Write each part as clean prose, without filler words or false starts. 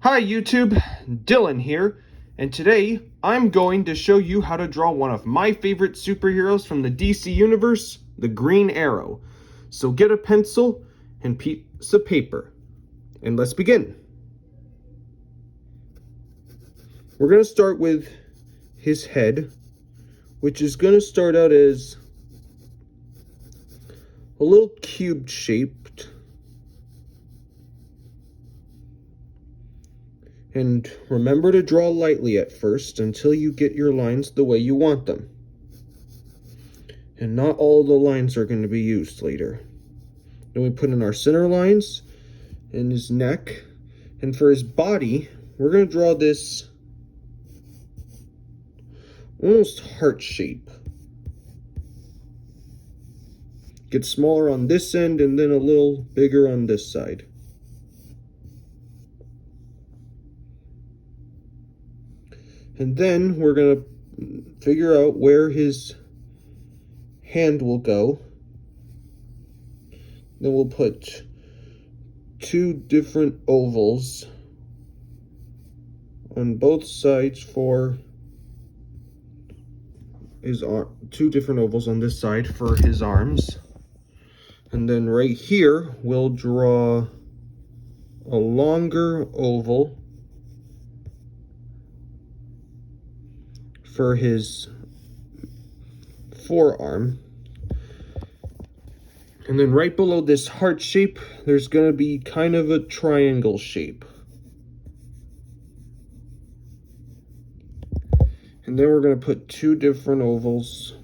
Hi YouTube, Dylan here, and today I'm going to show you how to draw one of my favorite superheroes from the DC Universe, the Green Arrow. So get a pencil and piece of paper, and let's begin. We're going to start with his head, which is going to start out as a little cube shaped. And remember to draw lightly at first until you get your lines the way you want them. And not all the lines are going to be used later. Then we put in our center lines in his neck. And for his body, we're going to draw this almost heart shape. Get smaller on this end and then a little bigger on this side. And then we're going to figure out where his hand will go. Then we'll put two different ovals on both sides for his arm. Two different ovals on this side for his arms. And then right here, we'll draw a longer oval for his forearm. And then right below this heart shape, there's going to be kind of a triangle shape. And then we're going to put two different ovals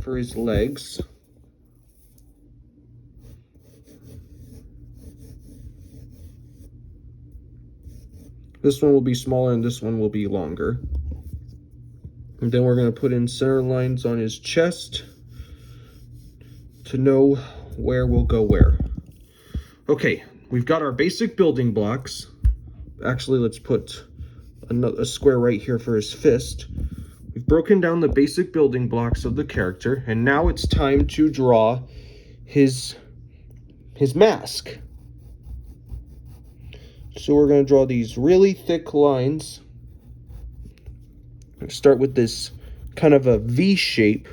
for his legs. This one will be smaller and this one will be longer. And then we're going to put in center lines on his chest to know where we'll go where. Okay, we've got our basic building blocks. Actually, let's put a square right here for his fist. We've broken down the basic building blocks of the character, and now it's time to draw his mask. So we're going to draw these really thick lines. Start with this kind of a V shape.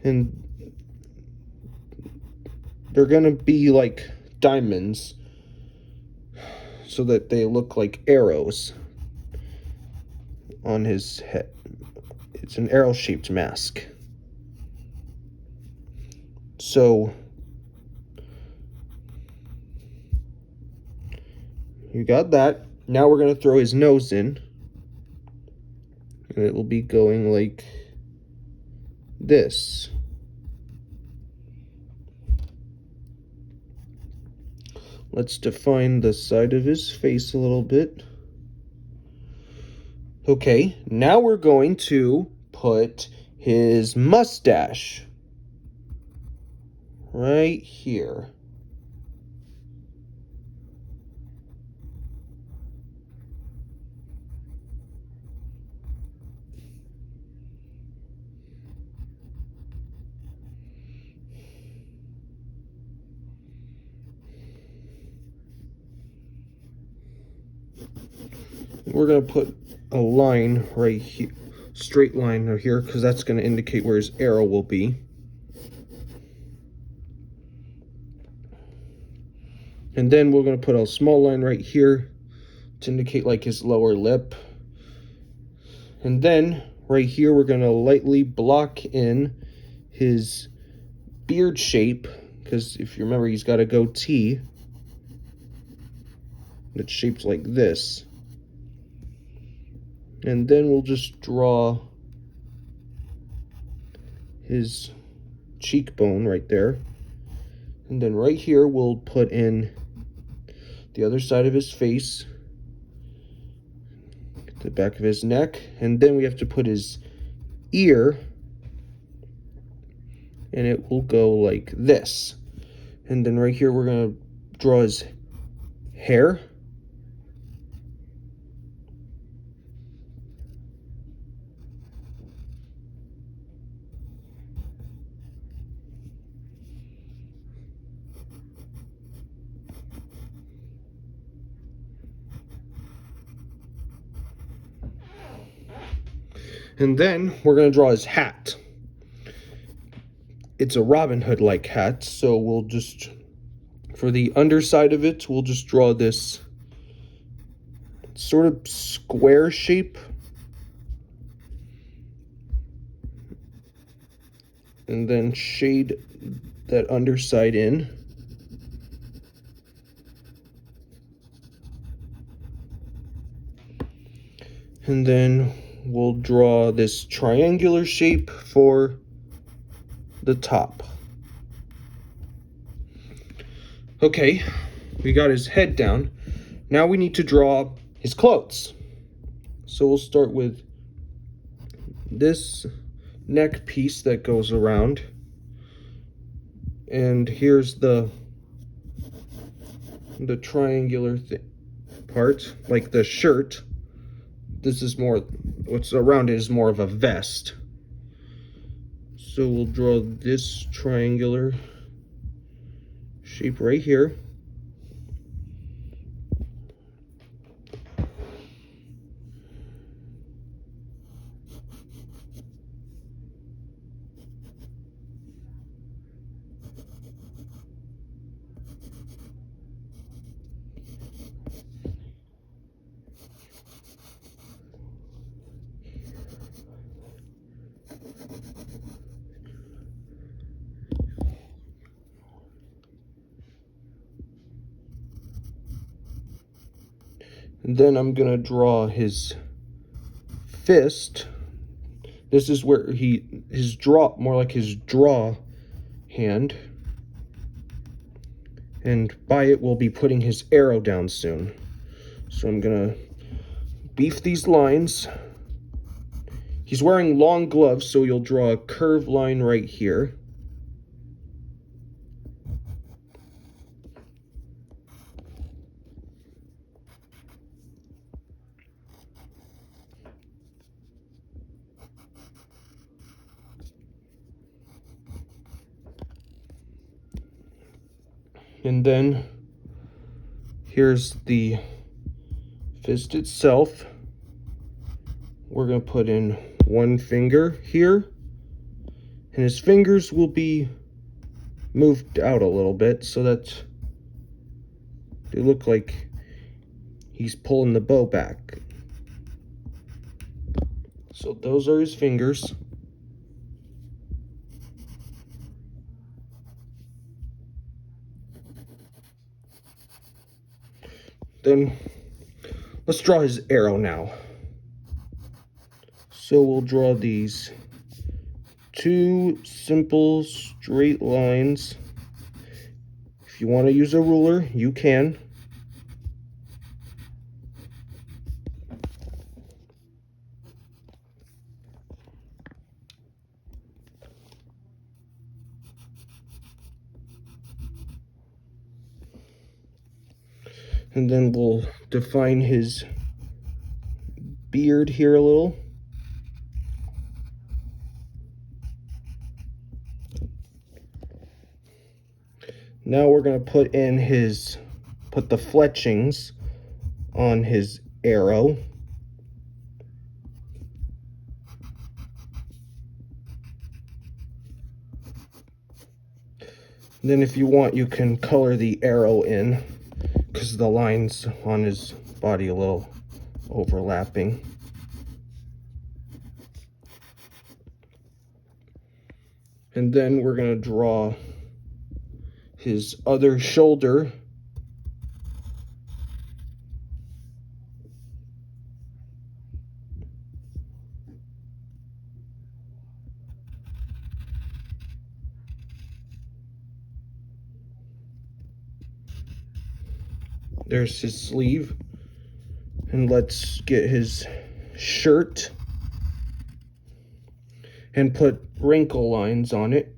And they're going to be like diamonds so that they look like arrows on his head. It's an arrow-shaped mask. So you got that. Now we're going to throw his nose in. And it will be going like this. Let's define the side of his face a little bit. Okay, now we're going to put his mustache right here. We're going to put a line right here, straight line right here, because that's going to indicate where his arrow will be. And then we're going to put a small line right here to indicate like his lower lip. And then right here, we're going to lightly block in his beard shape, because if you remember, he's got a goatee that's shaped like this. And then we'll just draw his cheekbone right there. And then right here, we'll put in the other side of his face, the back of his neck, and then we have to put his ear, and it will go like this. And then right here, we're going to draw his hair. And then we're going to draw his hat. It's a Robin Hood-like hat, so we'll just, for the underside of it, we'll just draw this sort of square shape. And then shade that underside in. And then we'll draw this triangular shape for the top. Okay, we got his head down. Now we need to draw his clothes. So we'll start with this neck piece that goes around. And here's the triangular part, like the shirt. This is more, what's around it is more of a vest. So we'll draw this triangular shape right here. And then I'm gonna draw his fist. This is where his draw, more like his draw hand. And by it, we'll be putting his arrow down soon. So I'm gonna beef these lines. He's wearing long gloves, so you'll draw a curved line right here. And then here's the fist itself. We're going to put in one finger here, and his fingers will be moved out a little bit so that they look like he's pulling the bow back. So those are his fingers. Then let's draw his arrow now. So we'll draw these two simple straight lines. If you want to use a ruler, you can. And then we'll define his beard here a little. Now we're going to put the fletchings on his arrow. Then if you want, you can color the arrow in, because the lines on his body a little overlapping. And then we're going to draw his other shoulder. There's his sleeve. And let's get his shirt and put wrinkle lines on it.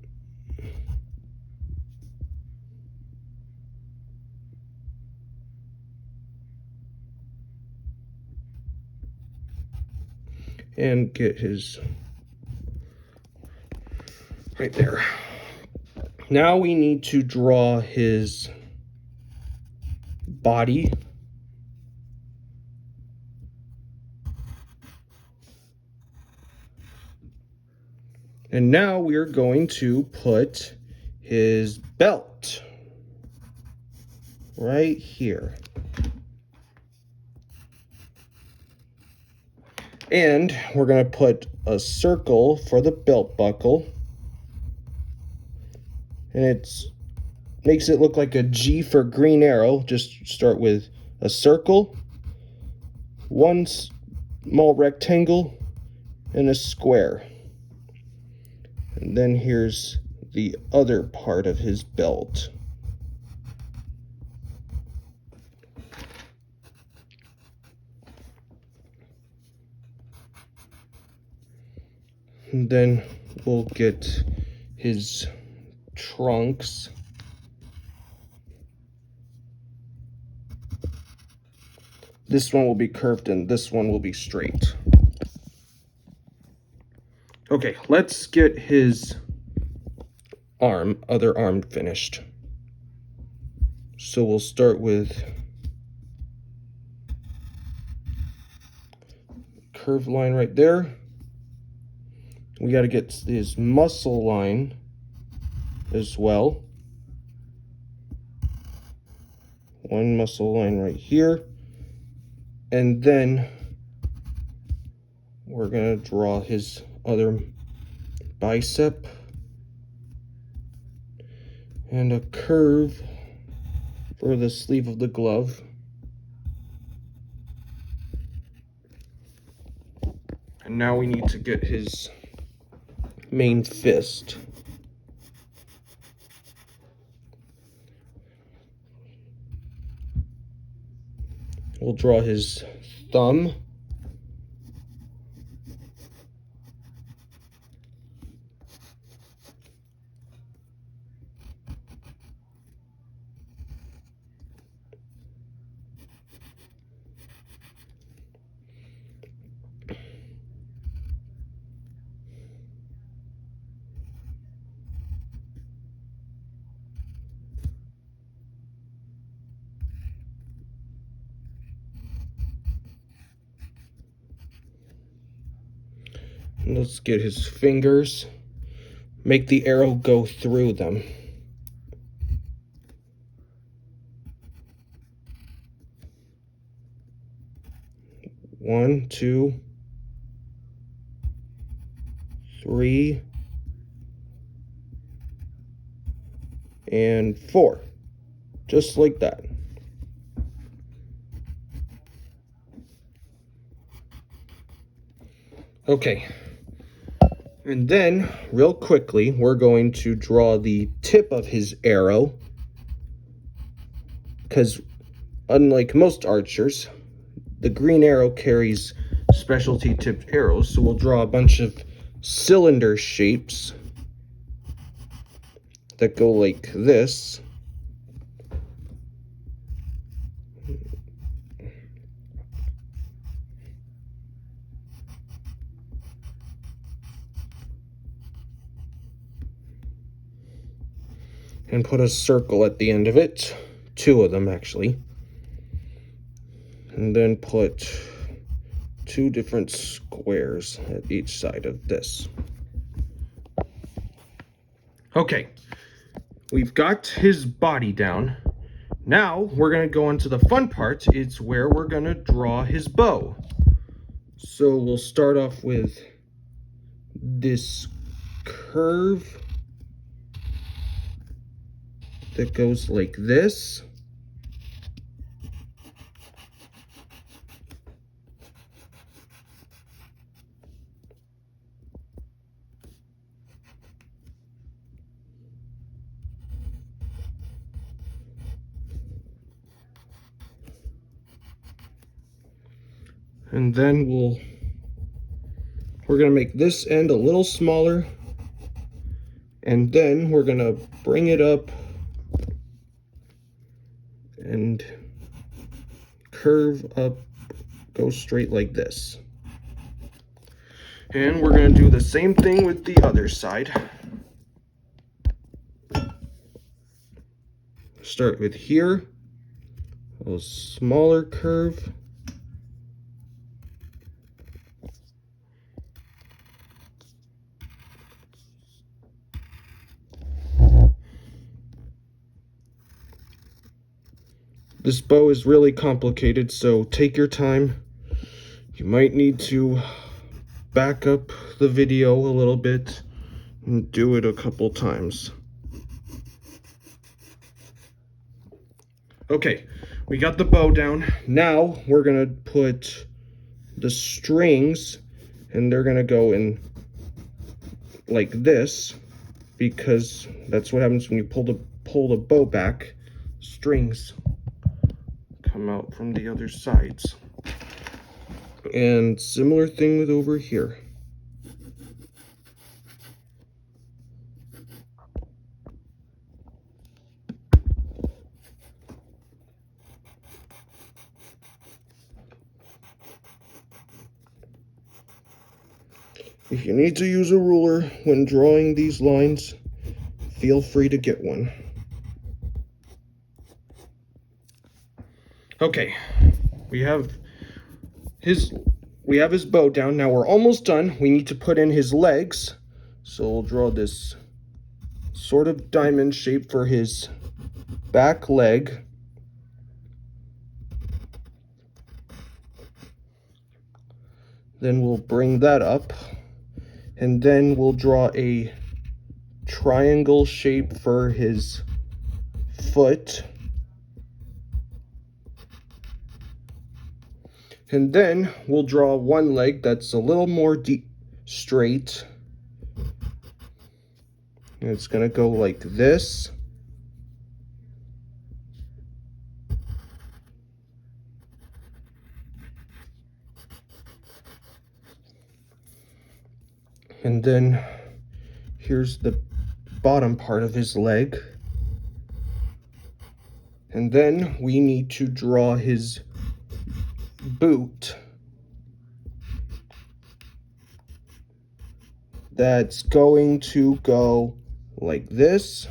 And get his right there. Now we need to draw his body. And now we're going to put his belt right here. And we're going to put a circle for the belt buckle. And it makes it look like a G for Green Arrow. Just start with a circle, one small rectangle, and a square. And then here's the other part of his belt. And then we'll get his trunks. This one will be curved and this one will be straight. Okay, let's get his other arm finished. So we'll start with curved line right there. We got to get his muscle line as well. One muscle line right here. And then we're going to draw his other bicep. And a curve for the sleeve of the glove. And now we need to get his main fist. We'll draw his thumb. Let's get his fingers. Make the arrow go through them. One, two, three, and four. Just like that. Okay. And then, real quickly, we're going to draw the tip of his arrow. Because, unlike most archers, the Green Arrow carries specialty tipped arrows. So we'll draw a bunch of cylinder shapes that go like this. And put a circle at the end of it. Two of them, actually. And then put two different squares at each side of this. Okay. We've got his body down. Now, we're going to go on to the fun part. It's where we're going to draw his bow. So we'll start off with this curve that goes like this. And then we're going to make this end a little smaller. And then we're going to bring it up and curve up, go straight like this. And we're going to do the same thing with the other side. Start with here, a little smaller curve. This bow is really complicated, so take your time. You might need to back up the video a little bit and do it a couple times. Okay, we got the bow down. Now we're gonna put the strings, and they're gonna go in like this, because that's what happens when you pull the bow back. Strings come out from the other sides. And similar thing with over here. If you need to use a ruler when drawing these lines, feel free to get one. Okay, we have his bow down. Now we're almost done. We need to put in his legs. So we'll draw this sort of diamond shape for his back leg. Then we'll bring that up. And then we'll draw a triangle shape for his foot. And then we'll draw one leg that's a little more straight. And it's gonna go like this. And then here's the bottom part of his leg. And then we need to draw his boot. That's going to go like this.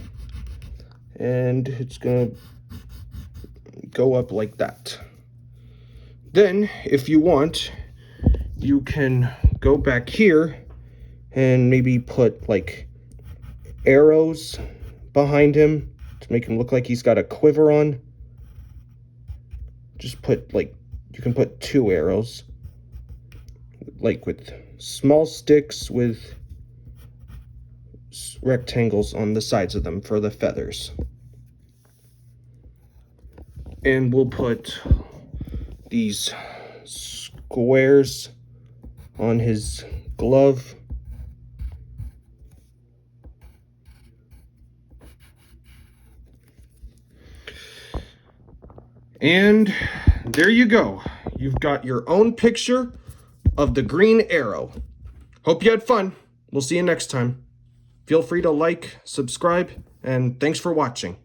And it's gonna go up like that. Then, if you want, you can go back here and maybe put like arrows behind him to make him look like he's got a quiver on. Just put like, you can put 2 arrows, like with small sticks with rectangles on the sides of them for the feathers. And we'll put these squares on his glove. And there you go. You've got your own picture of the Green Arrow. Hope you had fun. We'll see you next time. Feel free to like, subscribe, and thanks for watching.